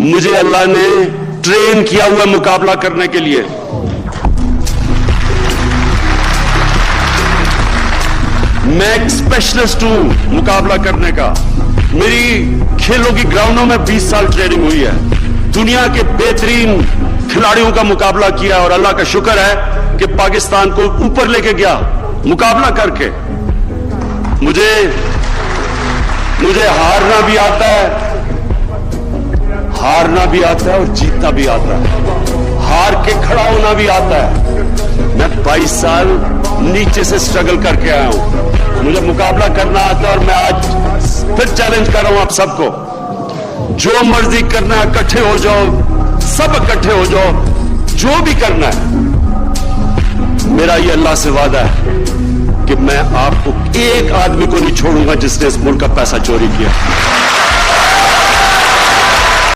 مجھے اللہ نے ٹرین کیا ہوا مقابلہ کرنے کے لیے. میں ایک اسپیشلسٹ ہوں مقابلہ کرنے کا. میری کھیلوں کی گراؤنڈوں میں 20 سال ٹریننگ ہوئی ہے. دنیا کے بہترین کھلاڑیوں کا مقابلہ کیا اور اللہ کا شکر ہے کہ پاکستان کو اوپر لے کے گیا مقابلہ کر کے. مجھے ہارنا بھی آتا ہے اور جیتنا بھی آتا ہے. ہار کے کھڑا ہونا بھی آتا ہے. میں 22 سال نیچے سے سٹرگل کر کے آیا ہوں. مجھے مقابلہ کرنا آتا ہے اور میں آج پھر چیلنج کر رہا ہوں آپ سب کو. جو مرضی کرنا ہے اکٹھے ہو جاؤ, سب اکٹھے ہو جاؤ, جو بھی کرنا ہے. میرا یہ اللہ سے وعدہ ہے کہ میں آپ کو ایک آدمی کو نہیں چھوڑوں گا جس نے اس ملک کا پیسہ چوری کیا.